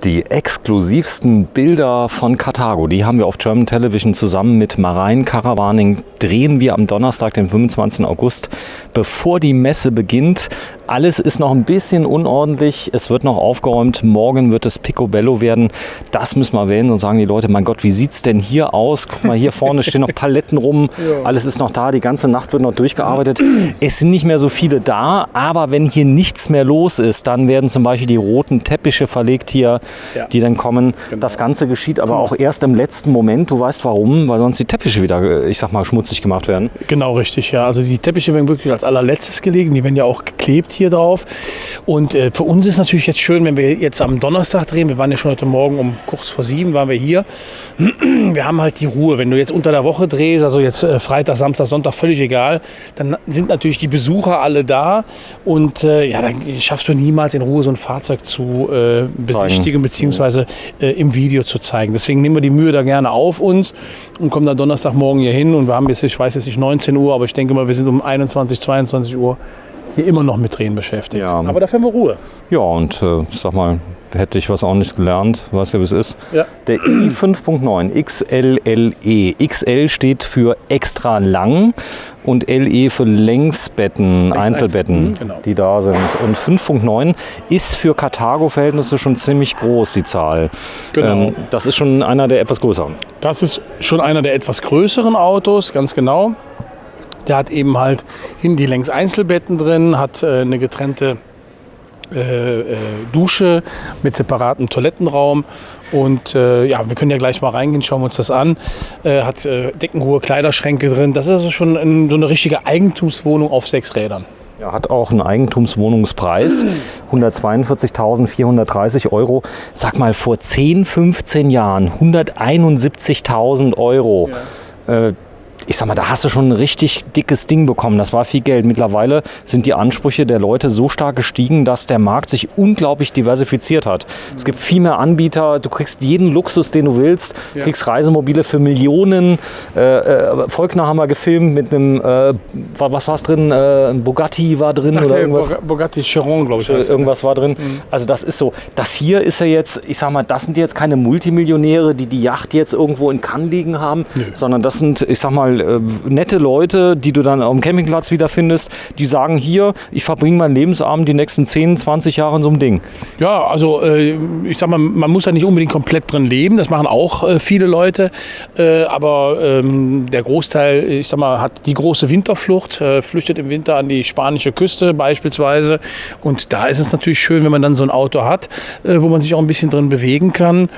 Die exklusivsten Bilder von Karthago, die haben wir auf German Television zusammen mit Marine Caravaning, drehen wir am Donnerstag, den 25. August, bevor die Messe beginnt. Alles ist noch ein bisschen unordentlich, es wird noch aufgeräumt, morgen wird es picobello werden. Das müssen wir erwähnen und sagen die Leute, mein Gott, wie sieht es denn hier aus? Guck mal, hier vorne stehen noch Paletten rum, alles ist noch da, die ganze Nacht wird noch durchgearbeitet. Es sind nicht mehr so viele da, aber wenn hier nichts mehr los ist, dann werden zum Beispiel die roten Teppiche verlegt hier, die dann kommen. Genau. Das Ganze geschieht aber auch erst im letzten Moment. Du weißt warum, weil sonst die Teppiche wieder, ich sag mal, schmutzig gemacht werden. Genau, richtig, ja. Also die Teppiche werden wirklich als allerletztes gelegen, die werden ja auch geklebt hier drauf. Und für uns ist natürlich jetzt schön, wenn wir jetzt am Donnerstag drehen, wir waren ja schon heute Morgen um kurz vor 7 waren wir hier. Wir haben halt die Ruhe. Wenn du jetzt unter der Woche drehst, also jetzt Freitag, Samstag, Sonntag, völlig egal, dann sind natürlich die Besucher alle da und dann schaffst du niemals in Ruhe so ein Fahrzeug zu besichtigen bzw. Im Video zu zeigen. Deswegen nehmen wir die Mühe da gerne auf uns und kommen dann Donnerstagmorgen hier hin und wir haben jetzt, ich weiß jetzt nicht 19 Uhr, aber ich denke mal, wir sind um 21, 22 Uhr hier immer noch mit Drehen beschäftigt. Ja. Aber dafür haben wir Ruhe. Ja, und sag mal, hätte ich was auch nicht gelernt, weißt du, wie es ist? Ja. Der i5.9 XLLE. XL steht für extra lang und LE für Längsbetten, Einzelbetten, genau, die da sind. Und 5.9 ist für Karthago-Verhältnisse schon ziemlich groß, die Zahl. Genau. Das ist schon einer der etwas größeren. Das ist schon einer der etwas größeren Autos, ganz genau. Der hat eben halt hinten die Längs-Einzelbetten drin, hat eine getrennte Dusche mit separatem Toilettenraum und wir können ja gleich mal reingehen, schauen wir uns das an. Hat deckenhohe Kleiderschränke drin. Das ist also schon so eine richtige Eigentumswohnung auf 6 Rädern. Ja, hat auch einen Eigentumswohnungspreis, 142.430 €. Sag mal, vor 10, 15 Jahren 171.000 €. Ja. Ich sag mal, da hast du schon ein richtig dickes Ding bekommen. Das war viel Geld. Mittlerweile sind die Ansprüche der Leute so stark gestiegen, dass der Markt sich unglaublich diversifiziert hat. Es gibt viel mehr Anbieter. Du kriegst jeden Luxus, den du willst. Du kriegst Reisemobile für Millionen. Volkner haben wir gefilmt mit einem, was war es drin? Ein Bugatti war drin oder irgendwas? Bugatti Chiron, glaube ich. Irgendwas war drin. Also das ist so. Das hier ist ja jetzt, ich sag mal, das sind jetzt keine Multimillionäre, die Yacht jetzt irgendwo in Cannes liegen haben, sondern das sind, ich sag mal, nette Leute, die du dann am Campingplatz wiederfindest, die sagen, hier, ich verbringe meinen Lebensabend die nächsten 10, 20 Jahre in so einem Ding. Ja, also ich sag mal, man muss ja nicht unbedingt komplett drin leben, das machen auch viele Leute, aber der Großteil, ich sag mal, hat die große Winterflucht, flüchtet im Winter an die spanische Küste beispielsweise und da ist es natürlich schön, wenn man dann so ein Auto hat, wo man sich auch ein bisschen drin bewegen kann.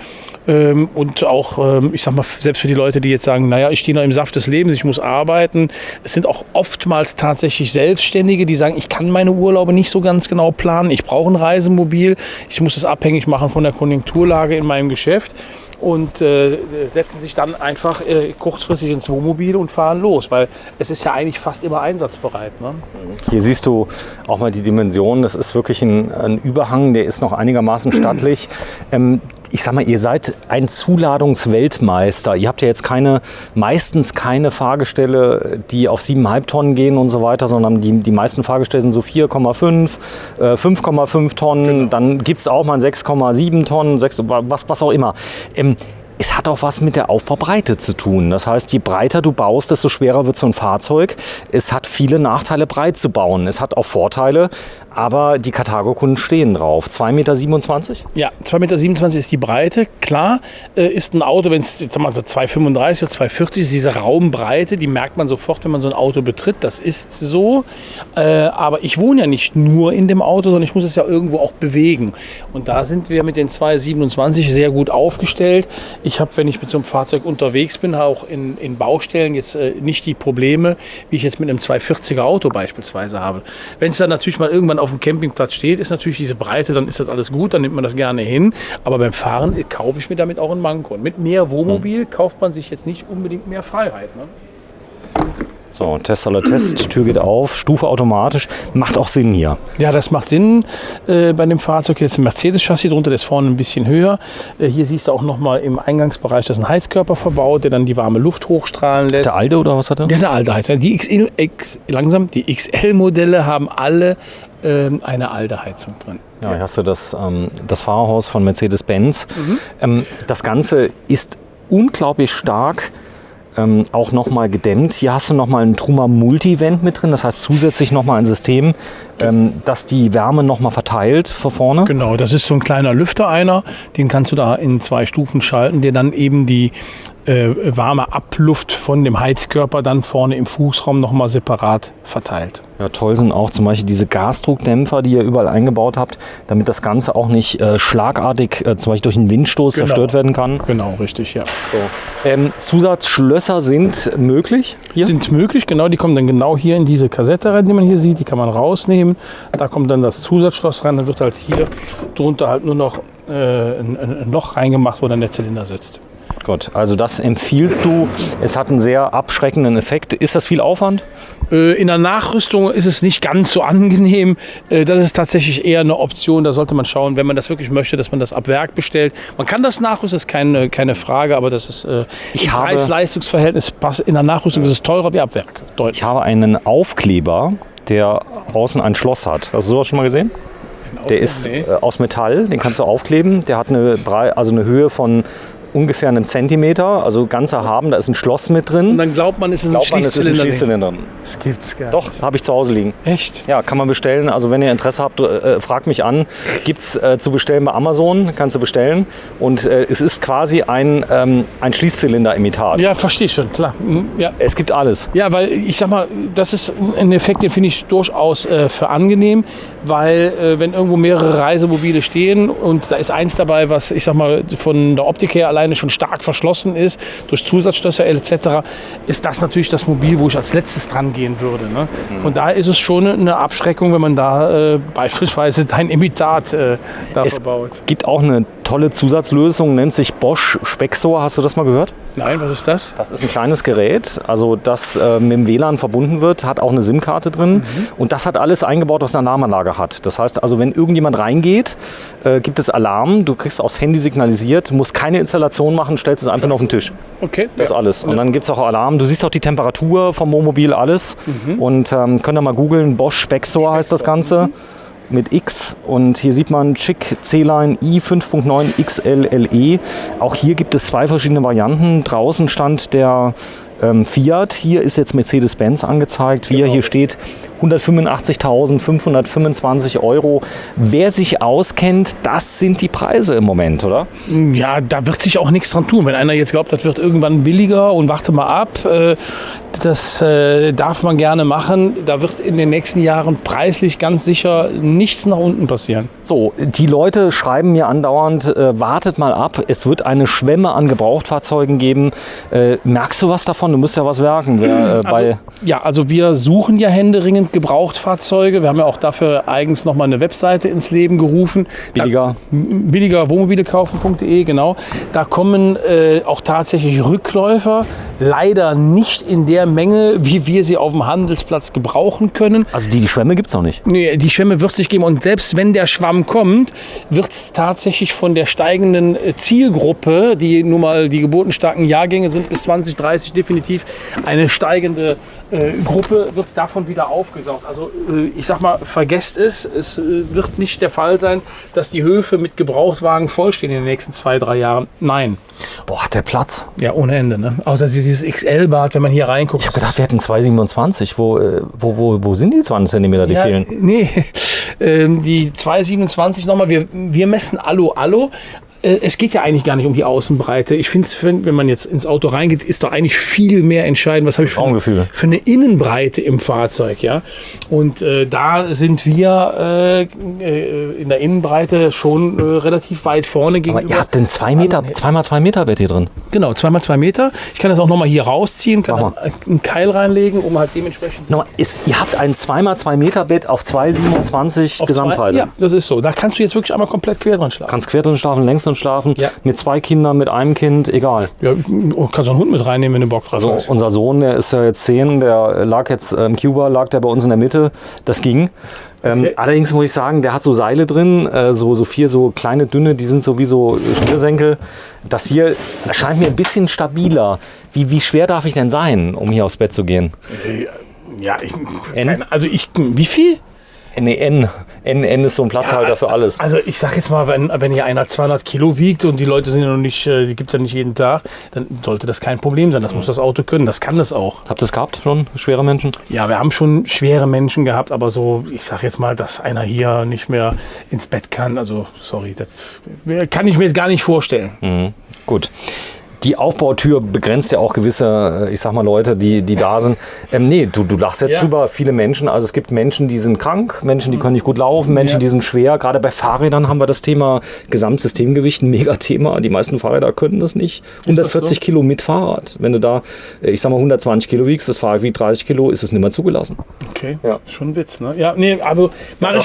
Und auch, ich sag mal, selbst für die Leute, die jetzt sagen, naja, ich stehe noch im Saft des Lebens, ich muss arbeiten. Es sind auch oftmals tatsächlich Selbstständige, die sagen, ich kann meine Urlaube nicht so ganz genau planen. Ich brauche ein Reisemobil. Ich muss es abhängig machen von der Konjunkturlage in meinem Geschäft. Und setzen sich dann einfach kurzfristig ins Wohnmobil und fahren los, weil es ist ja eigentlich fast immer einsatzbereit. Ne? Hier siehst du auch mal die Dimensionen. Das ist wirklich ein Überhang, der ist noch einigermaßen stattlich. Ich sag mal, ihr seid ein Zuladungsweltmeister. Ihr habt ja jetzt meistens keine Fahrgestelle, die auf 7,5 Tonnen gehen und so weiter, sondern die meisten Fahrgestelle sind so 4,5, 5,5 Tonnen. Genau. Dann gibt es auch mal 6,7 Tonnen, was auch immer. Es hat auch was mit der Aufbaubreite zu tun. Das heißt, je breiter du baust, desto schwerer wird so ein Fahrzeug. Es hat viele Nachteile, breit zu bauen. Es hat auch Vorteile, aber die Karthago-Kunden stehen drauf. 2,27 Meter? Ja, 2,27 Meter ist die Breite. Klar ist ein Auto, wenn es 2,35 oder 2,40 ist, diese Raumbreite, die merkt man sofort, wenn man so ein Auto betritt. Das ist so. Aber ich wohne ja nicht nur in dem Auto, sondern ich muss es ja irgendwo auch bewegen. Und da sind wir mit den 2,27 sehr gut aufgestellt. Ich habe, wenn ich mit so einem Fahrzeug unterwegs bin, auch in Baustellen jetzt nicht die Probleme, wie ich jetzt mit einem 240er Auto beispielsweise habe. Wenn es dann natürlich mal irgendwann auf dem Campingplatz steht, ist natürlich diese Breite, dann ist das alles gut, dann nimmt man das gerne hin. Aber beim Fahren kaufe ich mir damit auch ein Manko. Und mit mehr Wohnmobil kauft man sich jetzt nicht unbedingt mehr Freiheit. Ne? So, Test aller Test, Tür geht auf, Stufe automatisch. Macht auch Sinn hier. Ja, das macht Sinn bei dem Fahrzeug. Hier ist ein Mercedes-Chassis drunter, der ist vorne ein bisschen höher. Hier siehst du auch nochmal im Eingangsbereich, da ist ein Heizkörper verbaut, der dann die warme Luft hochstrahlen lässt. Der alte oder was hat er? Der alte Heizkörper. Die XL-Modelle haben alle eine alte Heizung drin. Ja, hier hast du das Fahrerhaus von Mercedes-Benz. Das Ganze ist unglaublich stark. Auch nochmal gedämmt. Hier hast du nochmal ein Truma Multivent mit drin, das heißt zusätzlich nochmal ein System, das die Wärme nochmal verteilt von vorne. Genau, das ist so ein kleiner Lüfter den kannst du da in 2 Stufen schalten, der dann eben die warme Abluft von dem Heizkörper dann vorne im Fußraum nochmal separat verteilt. Ja, toll sind auch zum Beispiel diese Gasdruckdämpfer, die ihr überall eingebaut habt, damit das Ganze auch nicht schlagartig zum Beispiel durch einen Windstoß zerstört werden kann. Genau, richtig, ja. So. Zusatzschlösser sind möglich hier? Sind möglich, genau, die kommen dann genau hier in diese Kassette rein, die man hier sieht, die kann man rausnehmen. Da kommt dann das Zusatzschloss rein, dann wird halt hier drunter halt nur noch ein Loch reingemacht, wo dann der Zylinder sitzt. Gott, also das empfiehlst du. Es hat einen sehr abschreckenden Effekt. Ist das viel Aufwand? In der Nachrüstung ist es nicht ganz so angenehm. Das ist tatsächlich eher eine Option. Da sollte man schauen, wenn man das wirklich möchte, dass man das ab Werk bestellt. Man kann das nachrüsten, das ist keine Frage, aber das ist im Preis-Leistungs-Verhältnis in der Nachrüstung ist es teurer wie ab Werk. Deutlich. Ich habe einen Aufkleber, der außen ein Schloss hat. Hast du sowas schon mal gesehen? Der ist aus Metall, den kannst du aufkleben. Der hat eine Höhe von ungefähr einem Zentimeter, also ganz erhaben, da ist ein Schloss mit drin. Und dann glaubt man, es ist ein Schließzylinder. Das gibt's gar nicht. Doch, habe ich zu Hause liegen. Echt? Ja, kann man bestellen. Also wenn ihr Interesse habt, fragt mich an. Gibt es zu bestellen bei Amazon, kannst du bestellen. Und es ist quasi ein Schließzylinder-Imitat. Ja, verstehe schon, klar. Ja. Es gibt alles. Ja, weil ich sag mal, das ist ein Effekt, den finde ich durchaus für angenehm, weil wenn irgendwo mehrere Reisemobile stehen und da ist eins dabei, was ich sag mal von der Optik her alleine schon stark verschlossen ist, durch Zusatzschlösser etc., ist das natürlich das Mobil, wo ich als letztes dran gehen würde. Ne? Von daher ist es schon eine Abschreckung, wenn man da beispielsweise dein Imitat verbaut. Es gibt auch eine tolle Zusatzlösung, nennt sich Bosch Spexor. Hast du das mal gehört? Nein, was ist das? Das ist ein kleines Gerät, also das mit dem WLAN verbunden wird, hat auch eine SIM-Karte drin und das hat alles eingebaut, was eine Alarmanlage hat. Das heißt also, wenn irgendjemand reingeht, gibt es Alarm, du kriegst aufs Handy signalisiert, musst keine Installation machen, stellst es einfach nur auf den Tisch. Okay. Das ist alles. Und dann gibt es auch Alarm. Du siehst auch die Temperatur vom Wohnmobil, alles. Und könnt ihr mal googeln, Bosch Spexor heißt das Ganze. Mit X und hier sieht man Chick C-Line i5.9 XLLE. Auch hier gibt es 2 verschiedene Varianten. Draußen stand der Fiat, hier ist jetzt Mercedes-Benz angezeigt. Wie hier steht 185.525 €. Wer sich auskennt, das sind die Preise im Moment, oder? Ja, da wird sich auch nichts dran tun. Wenn einer jetzt glaubt, das wird irgendwann billiger und warte mal ab, das darf man gerne machen. Da wird in den nächsten Jahren preislich ganz sicher nichts nach unten passieren. So, die Leute schreiben mir andauernd, wartet mal ab, es wird eine Schwemme an Gebrauchtfahrzeugen geben. Merkst du was davon? Du musst ja was werken. Also wir suchen ja händeringend Gebrauchtfahrzeuge. Wir haben ja auch dafür eigens nochmal eine Webseite ins Leben gerufen. Billiger Wohnmobilekaufen.de, genau. Da kommen auch tatsächlich Rückläufer, leider nicht in der Menge, wie wir sie auf dem Handelsplatz gebrauchen können. Also die Schwemme gibt es noch nicht? Nee, die Schwemme wird es nicht geben. Und selbst wenn der Schwamm kommt, wird es tatsächlich von der steigenden Zielgruppe, die nun mal die geburtenstarken Jahrgänge sind bis 2030 definitiv eine steigende Gruppe, wird davon wieder aufgesaugt. Also ich sag mal, vergesst es. Es wird nicht der Fall sein, dass die Höfe mit Gebrauchtwagen vollstehen in den nächsten 2-3 Jahren. Nein. Boah, hat der Platz? Ja, ohne Ende. Ne? Außer dieses XL-Bad, wenn man hier reinguckt. Ich habe gedacht, wir hätten 227. Wo sind die 20 cm, die fehlen? Nee, die 227 nochmal. Wir messen Alu. Es geht ja eigentlich gar nicht um die Außenbreite. Ich finde, wenn man jetzt ins Auto reingeht, ist doch eigentlich viel mehr entscheidend, was habe ich für eine Innenbreite im Fahrzeug. Ja? Und da sind wir in der Innenbreite schon relativ weit vorne gegenüber. Aber ihr habt den 2x2 Meter Bett hier drin. Genau, 2x2 Meter. Ich kann das auch nochmal hier rausziehen, kann einen Keil reinlegen, um halt dementsprechend... Ihr habt ein 2x2 Meter Bett auf 2,27 Gesamtbreite. Ja, das ist so. Da kannst du jetzt wirklich einmal komplett quer dran schlafen. Kannst quer drin schlafen, längs drin drin schlafen. Ja. Mit 2 Kindern, mit einem Kind, egal. Ja, kannst du einen Hund mit reinnehmen, wenn du Bock drauf hast. Unser Sohn, der ist ja jetzt 10, der lag jetzt in Cuba, lag der bei uns in der Mitte. Das ging. Okay. Allerdings muss ich sagen, der hat so Seile drin, so 4 so kleine, dünne, die sind so wie so Schnürsenkel. Das hier erscheint mir ein bisschen stabiler. Wie schwer darf ich denn sein, um hier aufs Bett zu gehen? Ja, N? Wie viel? Nee, N ist so ein Platzhalter für alles. Also ich sag jetzt mal, wenn hier einer 200 Kilo wiegt und die Leute sind ja noch nicht, die gibt es ja nicht jeden Tag, dann sollte das kein Problem sein. Das muss das Auto können, das kann das auch. Habt ihr es gehabt schon, schwere Menschen? Ja, wir haben schon schwere Menschen gehabt, aber so, ich sag jetzt mal, dass einer hier nicht mehr ins Bett kann. Also sorry, das kann ich mir jetzt gar nicht vorstellen. Gut. Die Aufbautür begrenzt ja auch gewisse, ich sag mal, Leute, die da sind. Nee, du lachst jetzt drüber, viele Menschen. Also es gibt Menschen, die sind krank, Menschen, die können nicht gut laufen, Menschen, die sind schwer. Gerade bei Fahrrädern haben wir das Thema Gesamtsystemgewicht, ein Megathema. Die meisten Fahrräder können das nicht. 140 Kilo mit Fahrrad. Wenn du da, ich sag mal, 120 Kilo wiegst, das Fahrrad wiegt 30 Kilo, ist es nicht mehr zugelassen. Okay, ja. Schon ein Witz, ne? Ja, nee, aber mache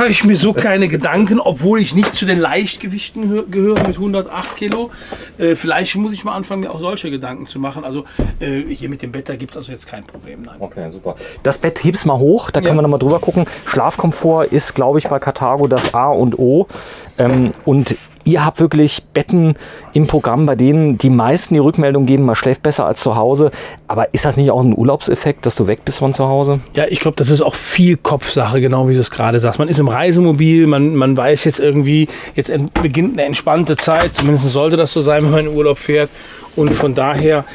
ich mir so keine Gedanken, obwohl ich nicht zu den Leichtgewichten gehöre mit 108 Kilo. Vielleicht muss ich mal anfangen, mir auch solche Gedanken zu machen. Also hier mit dem Bett, da gibt es also jetzt kein Problem. Nein. Okay, super. Das Bett hebst mal hoch, da können wir nochmal drüber gucken. Schlafkomfort ist, glaube ich, bei Carthago das A und O. Und ihr habt wirklich Betten im Programm, bei denen die meisten die Rückmeldung geben, man schläft besser als zu Hause. Aber ist das nicht auch ein Urlaubseffekt, dass du weg bist von zu Hause? Ja, ich glaube, das ist auch viel Kopfsache, genau wie du es gerade sagst. Man ist im Reisemobil, man weiß jetzt irgendwie, jetzt beginnt eine entspannte Zeit. Zumindest sollte das so sein, wenn man in Urlaub fährt. Und von daher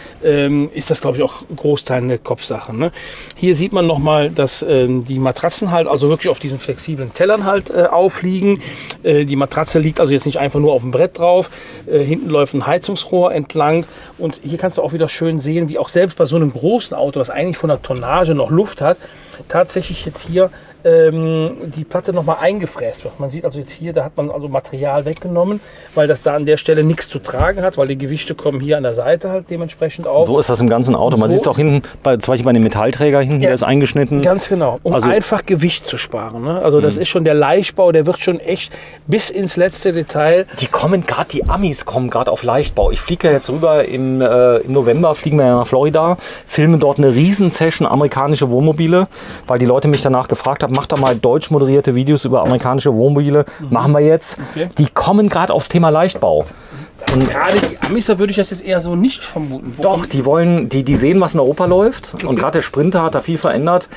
ist das, glaube ich, auch Großteil eine Kopfsache. Ne? Hier sieht man nochmal, dass die Matratzen halt also wirklich auf diesen flexiblen Tellern halt aufliegen. Die Matratze liegt also jetzt nicht einfach nur auf dem Brett drauf. Hinten läuft ein Heizungsrohr entlang. Und hier kannst du auch wieder schön sehen, wie auch selbst bei so einem großen Auto, was eigentlich von der Tonnage noch Luft hat, tatsächlich jetzt hier die Platte nochmal eingefräst wird. Man sieht also jetzt hier, da hat man also Material weggenommen, weil das da an der Stelle nichts zu tragen hat, weil die Gewichte kommen hier an der Seite halt dementsprechend auf. So ist das im ganzen Auto. Man sieht es auch hinten, zum Beispiel bei dem Metallträger hinten, der ist eingeschnitten. Ganz genau, um einfach Gewicht zu sparen. Ne? Also das ist schon der Leichtbau, der wird schon echt bis ins letzte Detail. Die Amis kommen gerade auf Leichtbau. Ich fliege ja jetzt rüber im November, fliegen wir ja nach Florida, filmen dort eine Riesen-Session amerikanische Wohnmobile, weil die Leute mich danach gefragt haben, mach doch mal deutsch moderierte Videos über amerikanische Wohnmobile. Machen wir jetzt. Okay. Die kommen gerade aufs Thema Leichtbau. Und gerade die Amis, da würde ich das jetzt eher so nicht vermuten. Doch, die sehen, was in Europa läuft. Okay. Und gerade der Sprinter hat da viel verändert.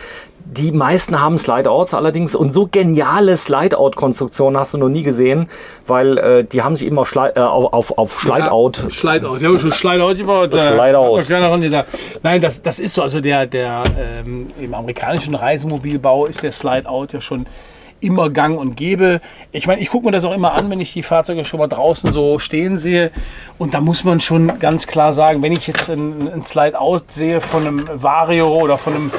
Die meisten haben Slide-Outs allerdings und so geniale Slide-Out-Konstruktionen hast du noch nie gesehen, weil die haben sich eben auf Slide-Out. Ja, Slide-Out, ja, schon Slide-Out gebaut. Slide-Out. Nein, das ist so, also im amerikanischen Reisemobilbau ist der Slide-Out ja schon immer gang und gäbe. Ich meine, ich gucke mir das auch immer an, wenn ich die Fahrzeuge schon mal draußen so stehen sehe. Und da muss man schon ganz klar sagen, wenn ich jetzt ein Slide-Out sehe von einem Vario oder von einem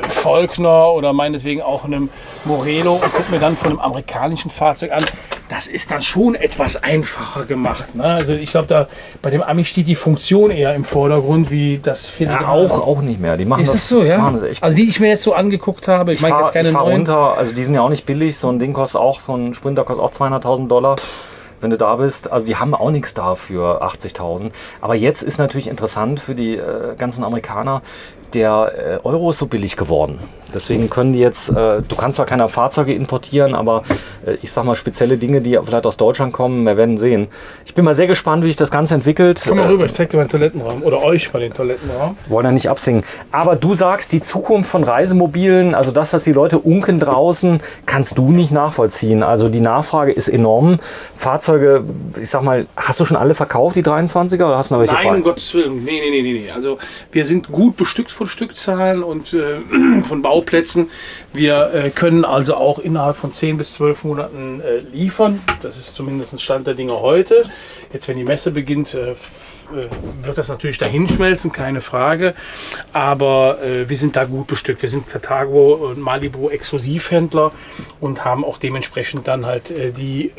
Faulkner oder meinetwegen auch einem Morelo und gucke mir dann von einem amerikanischen Fahrzeug an, das ist dann schon etwas einfacher gemacht. Ne? Also ich glaube, bei dem Ami steht die Funktion eher im Vordergrund, wie das Filigran. Ja, auch nicht mehr. Die machen ist das so, ja? Machen das echt. Also die ich mir jetzt so angeguckt habe, ich meine jetzt keine neuen. Runter, also die sind ja auch nicht billig. So ein Ding kostet auch, so ein Sprinter kostet auch $200.000. Wenn du da bist, also die haben auch nichts da für 80.000. Aber jetzt ist natürlich interessant für die ganzen Amerikaner, der Euro ist so billig geworden. Deswegen können die jetzt, du kannst zwar keine Fahrzeuge importieren, aber ich sag mal spezielle Dinge, die vielleicht aus Deutschland kommen, wir werden sehen. Ich bin mal sehr gespannt, wie sich das Ganze entwickelt. Komm mal rüber, ich zeig dir mal den Toilettenraum oder euch mal den Toilettenraum. Wollen ja nicht absingen. Aber du sagst, die Zukunft von Reisemobilen, also das, was die Leute unken draußen, kannst du nicht nachvollziehen. Also die Nachfrage ist enorm. Fahrzeuge, ich sag mal, hast du schon alle verkauft, die 23er, oder hast du noch welche frei? Nein, um Gottes Willen. Nee. Also wir sind gut bestückt von Stückzahlen und von Bauplätzen. Wir können also auch innerhalb von 10 bis 12 Monaten liefern. Das ist zumindest ein Stand der Dinge heute. Jetzt, wenn die Messe beginnt, wird das natürlich dahinschmelzen, keine Frage. Aber wir sind da gut bestückt. Wir sind Carthago und Malibu Exklusivhändler und haben auch dementsprechend dann halt die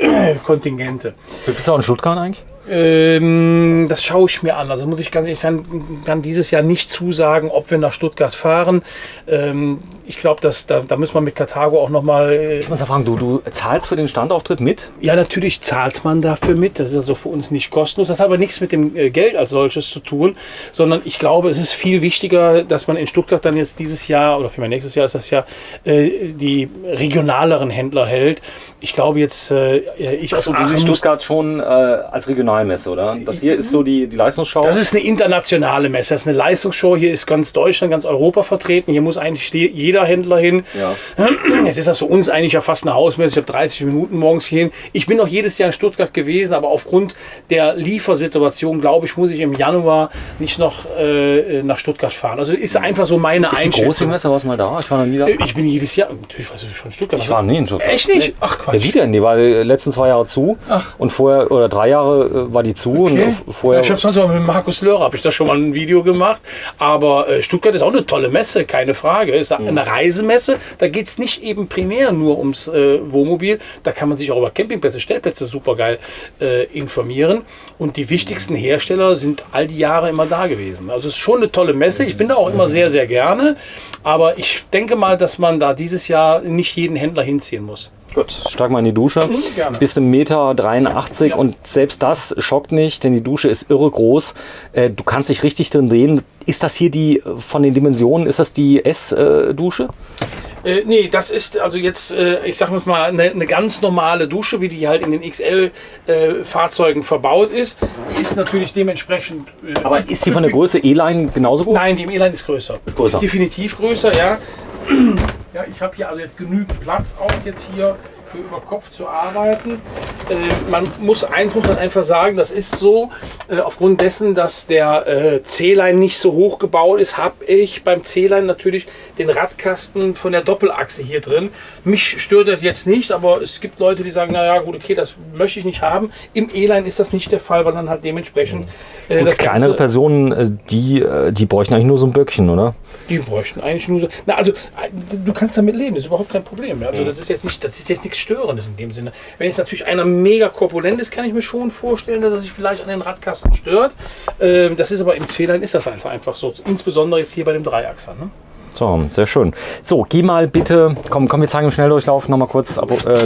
Kontingente. Bist du auch in Stuttgart eigentlich? Das schaue ich mir an. Also muss ich ganz ehrlich sein, kann dieses Jahr nicht zusagen, ob wir nach Stuttgart fahren. Ich glaube, da müssen wir mit Karthago auch nochmal... Ich muss ja fragen, du zahlst für den Standauftritt mit? Ja, natürlich zahlt man dafür mit. Das ist also für uns nicht kostenlos. Das hat aber nichts mit dem Geld als solches zu tun, sondern ich glaube, es ist viel wichtiger, dass man in Stuttgart dann jetzt dieses Jahr, oder vielmehr nächstes Jahr ist das Jahr, die regionaleren Händler hält. Ich glaube jetzt, ich aus Du Aachen siehst Stuttgart schon als Regionalmesse, oder? Das hier ist so die Leistungsschau? Das ist eine internationale Messe, das ist eine Leistungsshow. Hier ist ganz Deutschland, ganz Europa vertreten. Hier muss eigentlich jeder Händler hin. Ja. Jetzt ist das für uns eigentlich ja fast eine Hausmesse. Ich habe 30 Minuten morgens hin. Ich bin auch jedes Jahr in Stuttgart gewesen, aber aufgrund der Liefersituation, glaube ich, muss ich im Januar nicht noch nach Stuttgart fahren. Also ist einfach so meine Einschätzung. Ist die große Messe, warst du mal da? Ich war noch nie da. Ich bin jedes Jahr, natürlich warst du schon in Stuttgart. Ich war nie in Stuttgart. Echt nicht? Ach Quatsch. Ja, wie denn? Die war die letzten 2 Jahre zu. Ach. Und vorher, oder 3 Jahre war die zu. Okay. Und vorher Ich habe sonst mal mit Markus Löhr, habe ich da schon mal ein Video gemacht. Aber Stuttgart ist auch eine tolle Messe, keine Frage. Ist eine Reisemesse. Da geht es nicht eben primär nur ums Wohnmobil. Da kann man sich auch über Campingplätze, Stellplätze super geil informieren. Und die wichtigsten Hersteller sind all die Jahre immer da gewesen. Also es ist schon eine tolle Messe. Ich bin da auch immer sehr, sehr gerne. Aber ich denke mal, dass man da dieses Jahr nicht jeden Händler hinziehen muss. Gut, steig mal in die Dusche. Gerne. Bist 1,83 m Ja. und selbst das schockt nicht, denn die Dusche ist irre groß. Du kannst dich richtig drin drehen. Ist das hier von den Dimensionen, ist das die S-Dusche? Nee, das ist also jetzt, ich sag mal, eine ganz normale Dusche, wie die halt in den XL-Fahrzeugen verbaut ist. Die ist natürlich dementsprechend... Aber ist die von der Größe E-Line genauso groß? Nein, die im E-Line ist größer. Ist größer. Ist definitiv größer, ja. Ja, ich habe hier also jetzt genügend Platz auch jetzt hier für über Kopf zu arbeiten. Eins muss man einfach sagen, das ist so, aufgrund dessen, dass der C-Line nicht so hoch gebaut ist, habe ich beim C-Line natürlich den Radkasten von der Doppelachse hier drin. Mich stört das jetzt nicht, aber es gibt Leute, die sagen, naja gut, okay, das möchte ich nicht haben. Im E-Line ist das nicht der Fall, weil dann halt dementsprechend Und das kleinere Ganze, Personen, die bräuchten eigentlich nur so ein Böckchen, oder? die bräuchten eigentlich nur so. Na, also du kannst damit leben, das ist überhaupt kein Problem. Also das ist jetzt nichts Störendes in dem Sinne. Wenn jetzt natürlich einer mega korpulent ist, kann ich mir schon vorstellen, dass er sich vielleicht an den Radkasten stört. Das ist aber im C-Line ist das einfach so. Insbesondere jetzt hier bei dem Dreiachser. Ne? So, sehr schön. So, geh mal bitte, komm, wir zeigen im Schnelldurchlauf nochmal kurz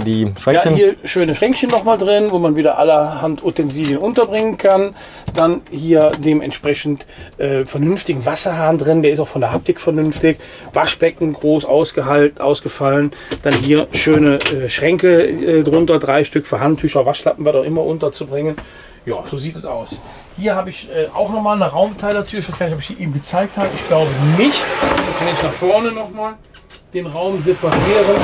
die Schränkchen. Ja, hier schöne Schränkchen nochmal drin, wo man wieder allerhand Utensilien unterbringen kann. Dann hier dementsprechend vernünftigen Wasserhahn drin, der ist auch von der Haptik vernünftig. Waschbecken groß ausgefallen. Dann hier schöne Schränke drunter, 3 Stück für Handtücher, Waschlappen war doch immer unterzubringen. Ja, so sieht es aus. Hier habe ich auch nochmal eine Raumteilertür. Ich weiß gar nicht, ob ich die ihm gezeigt habe. Ich glaube nicht. Dann kann ich nach vorne nochmal den Raum separieren.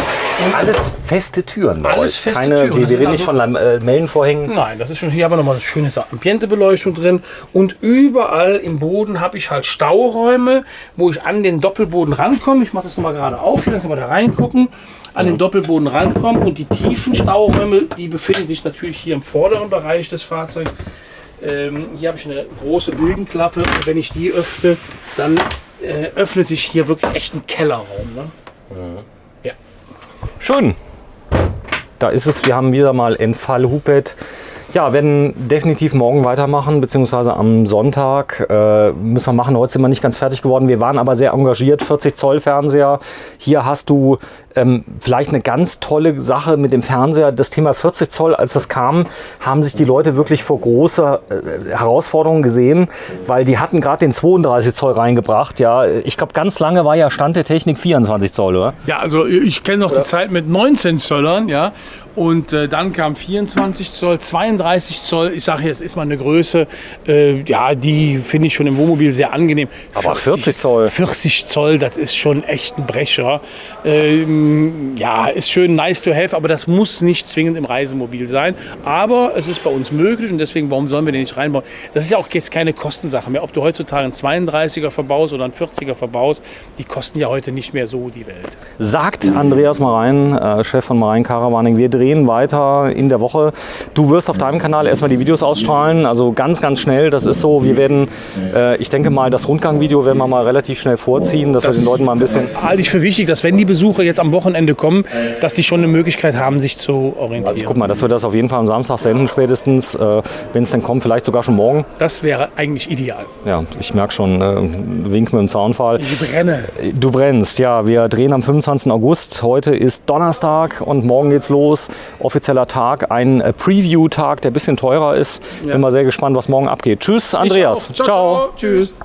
Und Alles feste Türen bei Alles euch. feste Keine, Türen. Wir Das ist reden nicht also- von Lamellen-Vorhängen. Nein, das ist schon hier aber nochmal eine schöne Ambientebeleuchtung drin. Und überall im Boden habe ich halt Stauräume, wo ich an den Doppelboden rankomme. Ich mache das nochmal gerade auf, dann kann man da reingucken. An den Doppelboden rankommen. Und die tiefen Stauräume, die befinden sich natürlich hier im vorderen Bereich des Fahrzeugs. Hier habe ich eine große Bildenklappe. Und wenn ich die öffne, dann öffnet sich hier wirklich echt ein Kellerraum. Ne? Ja. Schön. Da ist es. Wir haben wieder mal Entfall Hupet. Ja, werden definitiv morgen weitermachen, beziehungsweise am Sonntag müssen wir machen. Heute sind wir nicht ganz fertig geworden. Wir waren aber sehr engagiert. 40 Zoll Fernseher. Hier hast du vielleicht eine ganz tolle Sache mit dem Fernseher. Das Thema 40 Zoll, als das kam, haben sich die Leute wirklich vor große Herausforderungen gesehen, weil die hatten gerade den 32 Zoll reingebracht. Ja, ich glaube, ganz lange war ja Stand der Technik 24 Zoll, oder? Ja, also ich kenne noch die Zeit mit 19 Zöllern, ja. Und dann kam 24 Zoll, 32 Zoll. Ich sage jetzt, ist mal eine Größe, ja, die finde ich schon im Wohnmobil sehr angenehm. Aber 40 Zoll. 40 Zoll, das ist schon echt ein Brecher. Ja, ist schön nice to have, aber das muss nicht zwingend im Reisemobil sein. Aber es ist bei uns möglich und deswegen, warum sollen wir den nicht reinbauen? Das ist ja auch jetzt keine Kostensache mehr. Ob du heutzutage einen 32er verbaust oder einen 40er verbaust, die kosten ja heute nicht mehr so die Welt. Sagt Andreas Marein, Chef von Marein Caravaning, wir drehen drehen weiter in der Woche. Du wirst auf deinem Kanal erstmal die Videos ausstrahlen, also ganz, ganz schnell. Das ist so, wir werden, ich denke mal, das Rundgang-Video werden wir mal relativ schnell vorziehen, dass wir den Leuten mal ein bisschen... Halte ich für wichtig, dass wenn die Besucher jetzt am Wochenende kommen, dass die schon eine Möglichkeit haben, sich zu orientieren. Also guck mal, dass wir das auf jeden Fall am Samstag senden spätestens, wenn es dann kommt, vielleicht sogar schon morgen. Das wäre eigentlich ideal. Ja, ich merke schon, Wink mit dem Zaunfall. Ich brenne. Du brennst, ja. Wir drehen am 25. August. Heute ist Donnerstag und morgen geht's los. Offizieller Tag, ein Preview-Tag, der ein bisschen teurer ist. Bin mal sehr gespannt, was morgen abgeht. Tschüss, Andreas. Ciao. Tschüss.